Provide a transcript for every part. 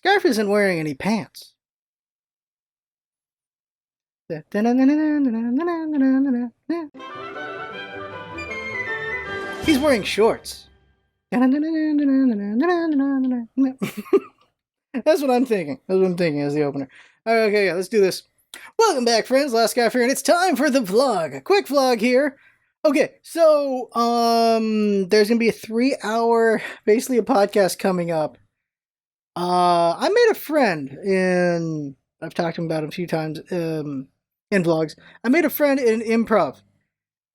Scarf isn't wearing any pants. He's wearing shorts. That's what I'm thinking. That's what I'm thinking as the opener. Okay, yeah, let's do this. Welcome back, friends. LostScarf here, and it's time for the vlog. A quick vlog here. Okay, so there's gonna be a 3-hour, basically a podcast coming up. I made a friend in. I've talked to him about him a few times in vlogs. I made a friend in improv,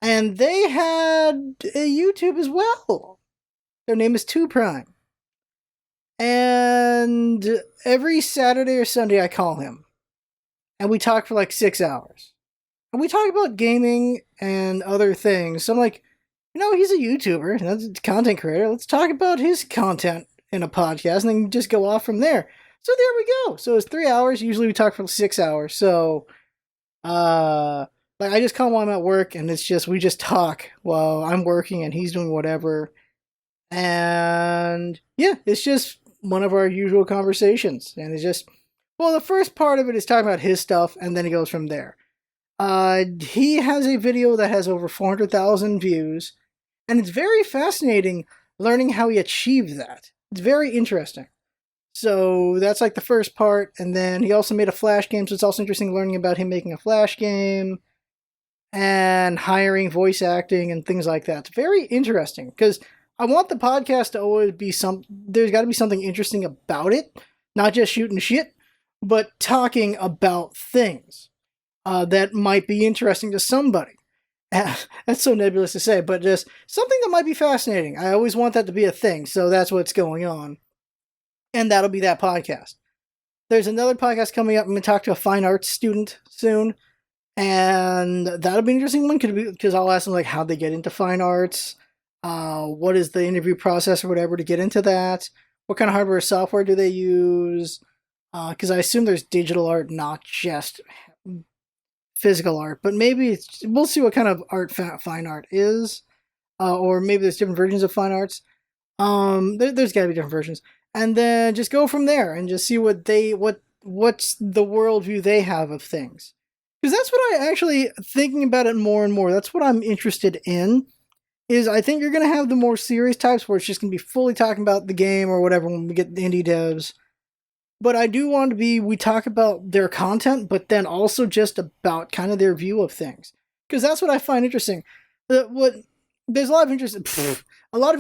and they had a YouTube as well. Their name is 2 Prime. And every Saturday or Sunday I call him. And we talk for like 6 hours. And we talk about gaming and other things. So I'm like, you know, he's a YouTuber, that's a content creator. Let's talk about his content in a podcast and then just go off from there. So there we go. So it's 3 hours. Usually we talk for 6 hours. So like I just call him while I'm at work, and it's just we just talk while I'm working and he's doing whatever. And yeah, it's just one of our usual conversations. And it's just, well, the first part of it is talking about his stuff, and then it goes from there. He has a video that has over 400,000 views, and it's very fascinating learning how he achieved that. It's very interesting. So that's like the first part, and then he also made a Flash game, so it's also interesting learning about him making a Flash game and hiring voice acting and things like that. It's very interesting, because I want the podcast to always be there's got to be something interesting about it, not just shooting shit, but talking about things that might be interesting to somebody. That's so nebulous to say, but just something that might be fascinating. I always want that to be a thing, so that's what's going on. And that'll be that podcast. There's another podcast coming up. I'm going to talk to a fine arts student soon, and that'll be an interesting one because I'll ask them like how they get into fine arts, what is the interview process or whatever to get into that, what kind of hardware or software do they use, because I assume there's digital art, not just physical art, but maybe we'll see what kind of art fine art is, or maybe there's different versions of fine arts. There's got to be different versions, and then just go from there and just see what's the worldview they have of things, because that's what I actually thinking about it more and more. That's what I'm interested in. Is I think you're going to have the more serious types where it's just going to be fully talking about the game or whatever when we get the indie devs. But I do want to we talk about their content, but then also just about kind of their view of things. Because that's what I find interesting. There's a lot of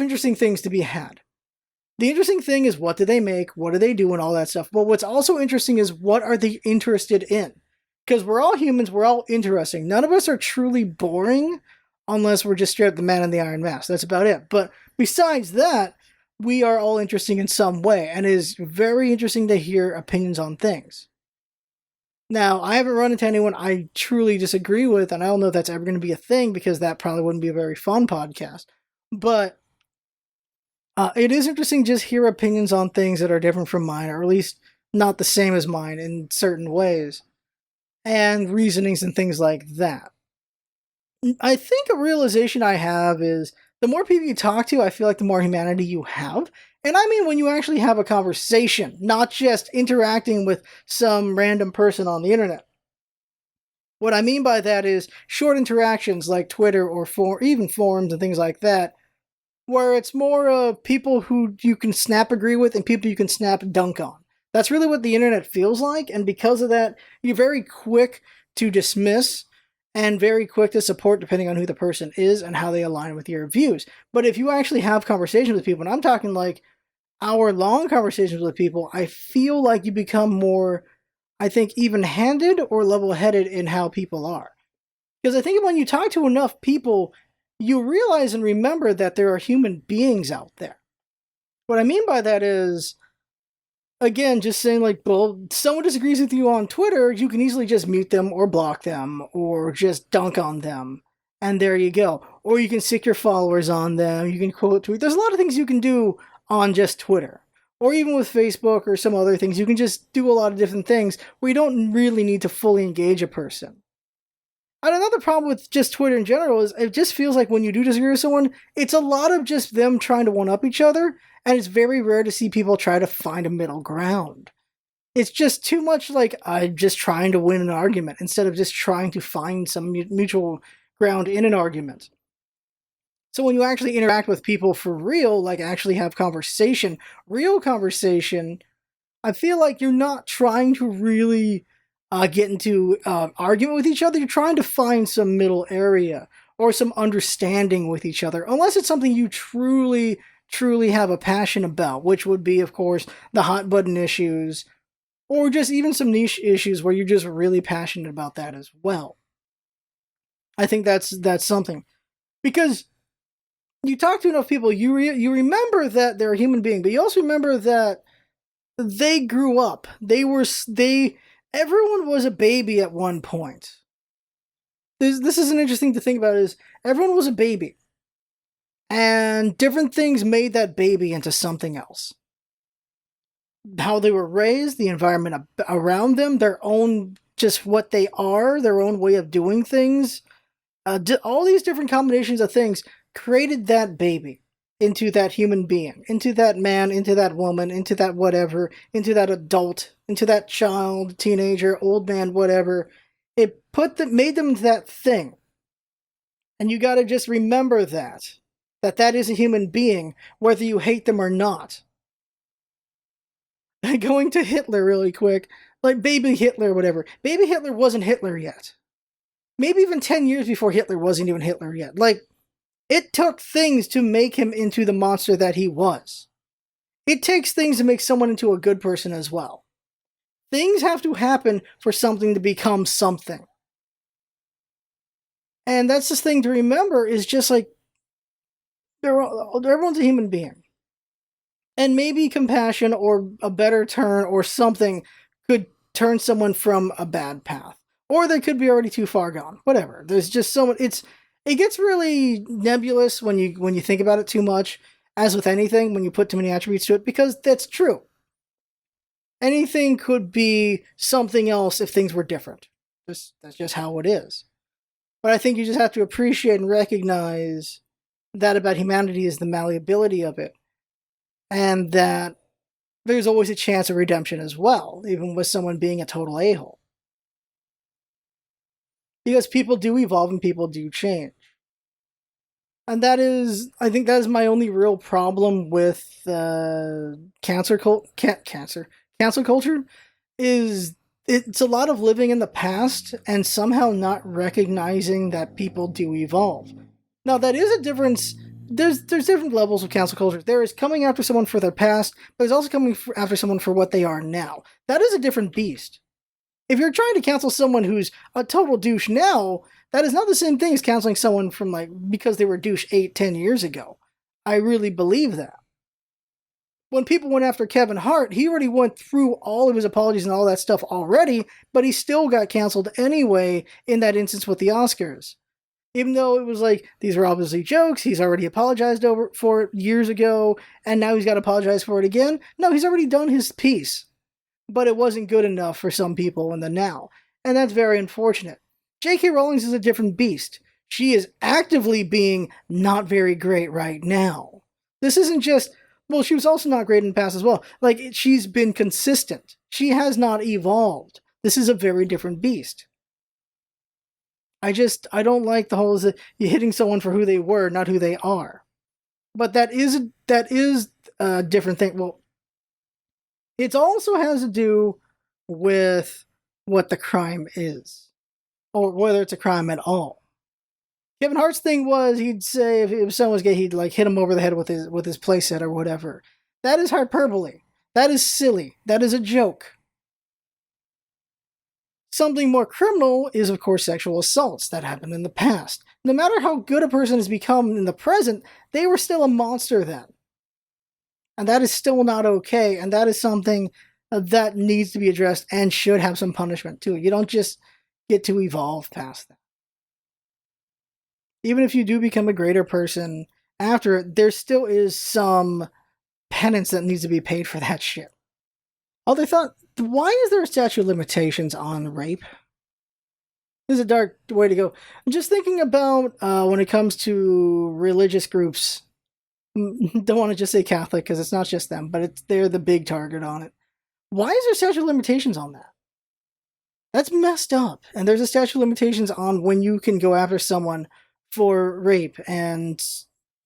interesting things to be had. The interesting thing is, what do they make? What do they do? And all that stuff. But what's also interesting is, what are they interested in? Because we're all humans. We're all interesting. None of us are truly boring unless we're just straight up the man in the iron mask. That's about it. But besides that, we are all interesting in some way, and it is very interesting to hear opinions on things. Now, I haven't run into anyone I truly disagree with, and I don't know if that's ever going to be a thing, because that probably wouldn't be a very fun podcast. But it is interesting to just hear opinions on things that are different from mine, or at least not the same as mine in certain ways, and reasonings and things like that. I think a realization I have is the more people you talk to, I feel like the more humanity you have. And I mean when you actually have a conversation, not just interacting with some random person on the internet. What I mean by that is short interactions like Twitter or even forums and things like that, where it's more of people who you can snap agree with and people you can snap dunk on. That's really what the internet feels like, and because of that, you're very quick to dismiss and very quick to support depending on who the person is and how they align with your views. But if you actually have conversations with people, and I'm talking like hour-long conversations with people, I feel like you become more, I think, even-handed or level-headed in how people are. Because I think when you talk to enough people, you realize and remember that there are human beings out there. What I mean by that is, again, just saying like, well, someone disagrees with you on Twitter, you can easily just mute them or block them or just dunk on them. And there you go. Or you can sick your followers on them. You can quote tweet. There's a lot of things you can do on just Twitter. Or even with Facebook or some other things. You can just do a lot of different things where you don't really need to fully engage a person. And another problem with just Twitter in general is it just feels like when you do disagree with someone, it's a lot of just them trying to one-up each other. And it's very rare to see people try to find a middle ground. It's just too much like I'm just trying to win an argument instead of just trying to find some mutual ground in an argument. So when you actually interact with people for real, like actually have conversation, real conversation, I feel like you're not trying to really get into argument with each other. You're trying to find some middle area or some understanding with each other, unless it's something you truly, truly have a passion about, which would be, of course, the hot button issues, or just even some niche issues where you're just really passionate about that as well. I think that's something, because you talk to enough people, you remember that they're a human being, but you also remember that they grew up. Everyone was a baby at one point. This is an interesting to think about, is everyone was a baby. And different things made that baby into something else. How they were raised, the environment around them, their own, just what they are, their own way of doing things. All these different combinations of things created that baby into that human being, into that man, into that woman, into that whatever, into that adult, into that child, teenager, old man, whatever. It made them that thing. And you gotta just remember that is a human being, whether you hate them or not. Going to Hitler really quick, like baby Hitler or whatever. Baby Hitler wasn't Hitler yet. Maybe even 10 years before Hitler wasn't even Hitler yet. Like, it took things to make him into the monster that he was. It takes things to make someone into a good person as well. Things have to happen for something to become something. And that's this thing to remember, is just like, everyone's a human being. And maybe compassion or a better turn or something could turn someone from a bad path. Or they could be already too far gone. Whatever. There's just so much. It gets really nebulous when you think about it too much, as with anything, when you put too many attributes to it, because that's true. Anything could be something else if things were different. That's just how it is. But I think you just have to appreciate and recognize that about humanity is the malleability of it. And that there's always a chance of redemption as well, even with someone being a total a-hole. Because people do evolve and people do change. And I think that is my only real problem with cancel culture, is it's a lot of living in the past and somehow not recognizing that people do evolve. Now, that is a difference. There's different levels of cancel culture. There is coming after someone for their past, but there's also coming after someone for what they are now. That is a different beast. If you're trying to cancel someone who's a total douche now, that is not the same thing as canceling someone from, like, because they were a douche 8-10 years ago. I really believe that. When people went after Kevin Hart, he already went through all of his apologies and all that stuff already, but he still got canceled anyway in that instance with the Oscars. Even though it was like, these were obviously jokes, he's already apologized for it years ago, and now he's got to apologize for it again. No, he's already done his piece. But it wasn't good enough for some people in the now. And that's very unfortunate. J.K. Rowling is a different beast. She is actively being not very great right now. This isn't just, well, she was also not great in the past as well. Like, she's been consistent. She has not evolved. This is a very different beast. I don't like the whole, you're hitting someone for who they were, not who they are. But that is a different thing. Well, it also has to do with what the crime is, or whether it's a crime at all. Kevin Hart's thing was, he'd say if someone was gay, he'd like hit him over the head with his playset or whatever. That is hyperbole. That is silly. That is a joke. Something more criminal is, of course, sexual assaults that happened in the past. No matter how good a person has become in the present, they were still a monster then. And that is still not okay, and that is something that needs to be addressed and should have some punishment too. You don't just get to evolve past that. Even if you do become a greater person after it, there still is some penance that needs to be paid for that shit. Other thought, why is there a statute of limitations on rape? This is a dark way to go. I'm just thinking about when it comes to religious groups. Don't want to just say Catholic, because it's not just them, but they're the big target on it. Why is there statute of limitations on that? That's messed up. And there's a statute of limitations on when you can go after someone for rape and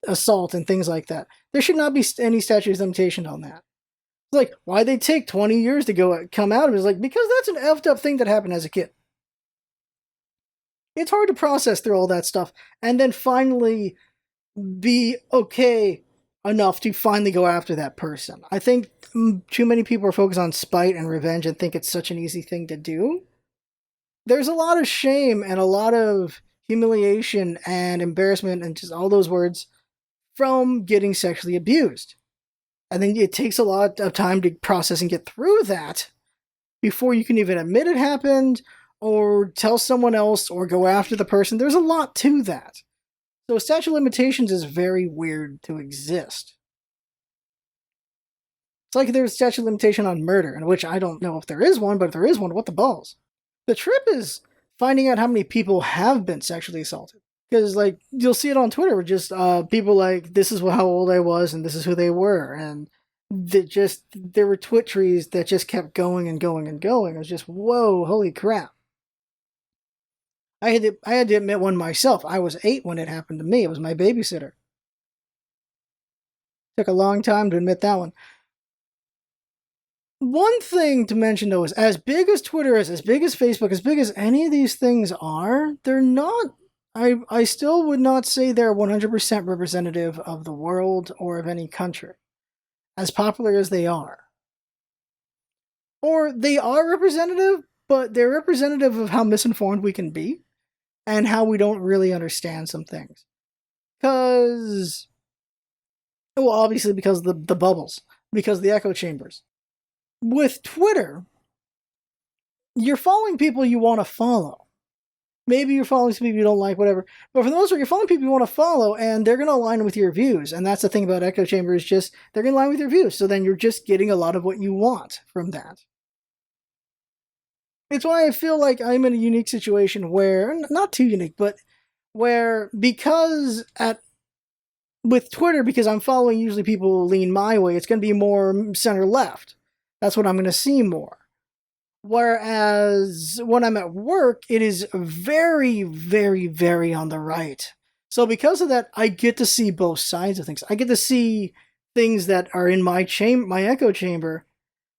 assault and things like that. There should not be any statute of limitation on that. Like, why they take 20 years to come out of it? It's like, because that's an effed up thing that happened as a kid. It's hard to process through all that stuff and then finally be okay enough to finally go after that person. I think too many people are focused on spite and revenge and think it's such an easy thing to do. There's a lot of shame and a lot of humiliation and embarrassment and just all those words from getting sexually abused. And then it takes a lot of time to process and get through that before you can even admit it happened or tell someone else or go after the person. There's a lot to that. So statute of limitations is very weird to exist. It's like there's a statute of limitation on murder, in which I don't know if there is one, but if there is one, what the balls? The trip is finding out how many people have been sexually assaulted. Because, like, you'll see it on Twitter, where just people like, this is how old I was, and this is who they were. And there were twit trees that just kept going and going and going. It was just, whoa, holy crap. I had to admit one myself. I was 8 when it happened to me. It was my babysitter. Took a long time to admit that one. One thing to mention, though, is as big as Twitter is, as big as Facebook, as big as any of these things are, they're not... I still would not say they're 100% representative of the world or of any country, as popular as they are. Or they are representative, but they're representative of how misinformed we can be and how we don't really understand some things. Because, well, obviously because of the bubbles, because of the echo chambers. With Twitter, you're following people you want to follow. Maybe you're following some people you don't like, whatever. But for the most part, you're following people you want to follow, and they're going to align with your views. And that's the thing about echo chambers, just they're going to align with your views. So then you're just getting a lot of what you want from that. It's why I feel like I'm in a unique situation where, not too unique, but where with Twitter, because I'm following usually people who lean my way, it's going to be more center-left. That's what I'm going to see more. Whereas when I'm at work, it is very, very, very on the right. So because of that, I get to see both sides of things. I get to see things that are in my echo chamber,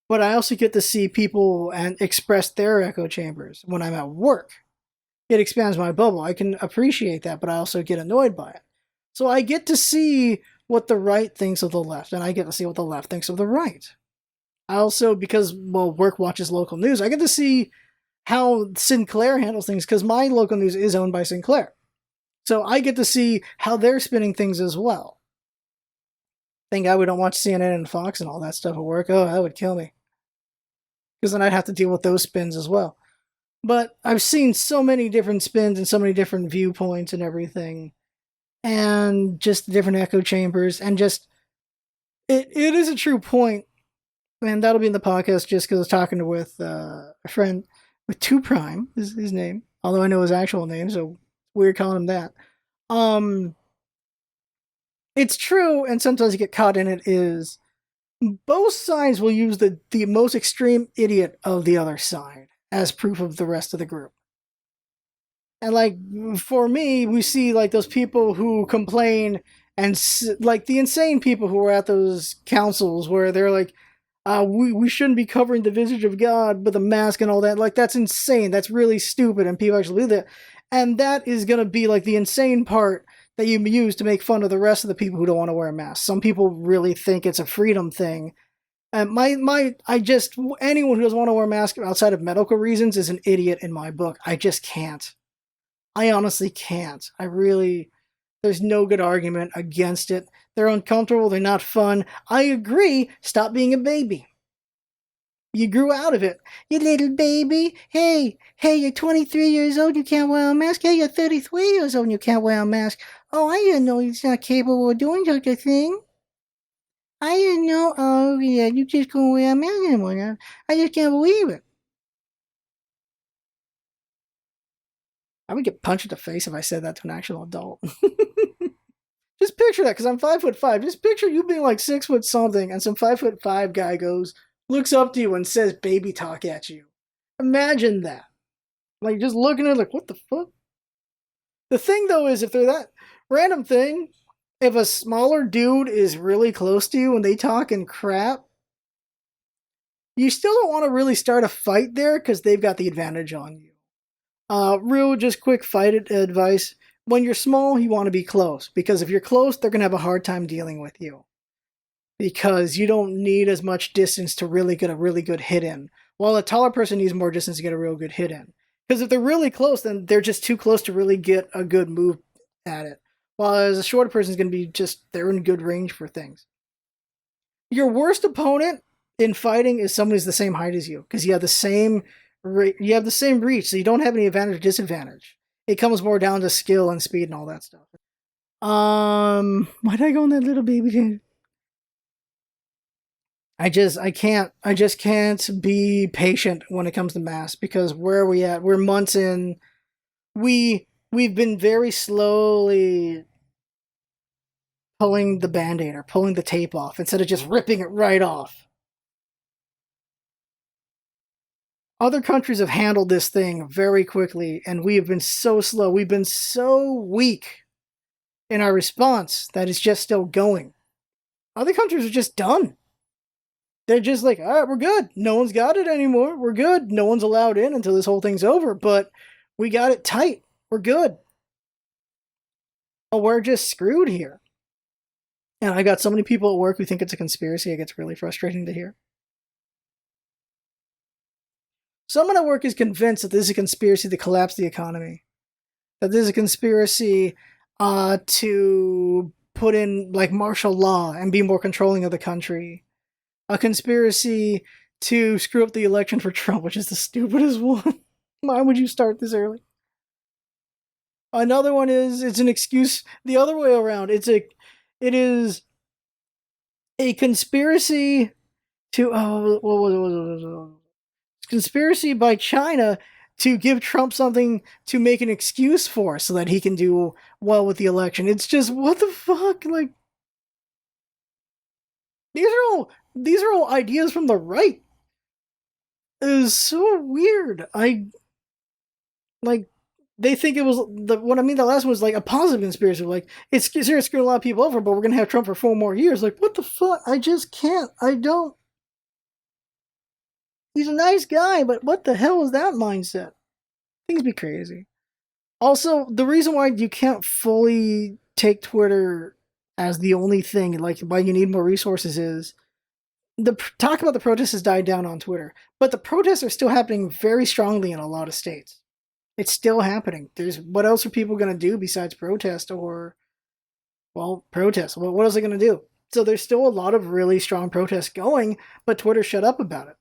but I also get to see people and express their echo chambers when I'm at work. It expands my bubble. I can appreciate that, but I also get annoyed by it. So I get to see what the right thinks of the left, and I get to see what the left thinks of the right. I also, because, well, work watches local news, I get to see how Sinclair handles things, because my local news is owned by Sinclair. So I get to see how they're spinning things as well. Thank God we don't watch CNN and Fox and all that stuff at work. Oh, that would kill me. Because then I'd have to deal with those spins as well. But I've seen so many different spins and so many different viewpoints and everything. And just different echo chambers. And just, it is a true point. And that'll be in the podcast just because I was talking with a friend with 2 Prime, is his name. Although I know his actual name, so weird calling him that. It's true, and sometimes you get caught in it, is both sides will use the most extreme idiot of the other side as proof of the rest of the group. And like, for me, we see like those people who complain and like the insane people who are at those councils where they're like, we shouldn't be covering the visage of God with a mask and all that. Like, that's insane. That's really stupid, and people actually do that. And that is going to be, like, the insane part that you use to make fun of the rest of the people who don't want to wear masks. Some people really think it's a freedom thing. And anyone who doesn't want to wear a mask outside of medical reasons is an idiot in my book. I just can't. I honestly can't. There's no good argument against it. They're uncomfortable. They're not fun. I agree. Stop being a baby. You grew out of it. You little baby. Hey, you're 23 years old. You can't wear a mask. Hey, you're 33 years old and you can't wear a mask. Oh, I didn't know he's not capable of doing such a thing. I didn't know. Oh, yeah, you just gonna wear a mask anymore. I just can't believe it. I would get punched in the face if I said that to an actual adult. Just picture that, because I'm 5'5". Just picture you being like 6 foot something, and some 5'5" guy goes, looks up to you and says baby talk at you. Imagine that. Like, just looking at it like, what the fuck? The thing, though, is if they're that random thing, if a smaller dude is really close to you and they talking crap, you still don't want to really start a fight there because they've got the advantage on you. Real just quick fight advice. When you're small, you want to be close, because if you're close, they're going to have a hard time dealing with you. Because you don't need as much distance to really get a really good hit in. While a taller person needs more distance to get a real good hit in. Because if they're really close, then they're just too close to really get a good move at it. While as a shorter person is going to be just, they're in good range for things. Your worst opponent in fighting is someone who's the same height as you, because you have the same reach, so you don't have any advantage or disadvantage. It comes more down to skill and speed and all that stuff. Why did I go on that little baby tangent? I just can't be patient when it comes to masks, because where are we at? We're months in. We've been very slowly pulling the band-aid or pulling the tape off instead of just ripping it right off. Other countries have handled this thing very quickly, and we have been so slow. We've been so weak in our response that it's just still going. Other countries are just done. They're just like, all right, we're good. No one's got it anymore. We're good. No one's allowed in until this whole thing's over, but we got it tight. We're good. Oh, we're just screwed here. And I got so many people at work who think it's a conspiracy. It gets really frustrating to hear. Someone at work is convinced that this is a conspiracy to collapse the economy. That this is a conspiracy to put in like martial law and be more controlling of the country. A conspiracy to screw up the election for Trump, which is the stupidest one. Why would you start this early? Another one is, it's an excuse the other way around. It is a conspiracy to conspiracy by China to give Trump something to make an excuse for so that he can do well with the election. It's just, what the fuck? Like, these are all ideas from the right. It is so weird. They think it was the last one was like a positive conspiracy. Like, it's screwing a lot of people over, but we're gonna have Trump for 4 more years. Like, what the fuck? I just can't. I don't. He's a nice guy, but what the hell is that mindset? Things be crazy. Also, the reason why you can't fully take Twitter as the only thing, like why you need more resources, is the talk about the protests has died down on Twitter, but the protests are still happening very strongly in a lot of states. It's still happening. What else are people going to do besides protest or, well, protest? Well, what else are they going to do? So there's still a lot of really strong protests going, but Twitter shut up about it.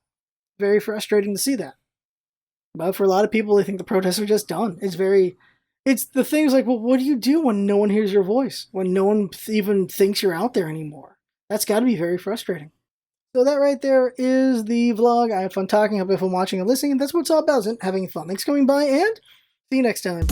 Very frustrating to see that. But for a lot of people, they think the protests are just done. It's the things like, well, what do you do when no one hears your voice? When no one even thinks you're out there anymore? That's got to be very frustrating. So that right there is the vlog. I had fun talking. I hope you have fun watching and listening. That's what it's all about, isn't it? Having fun. Thanks for coming by, and see you next time.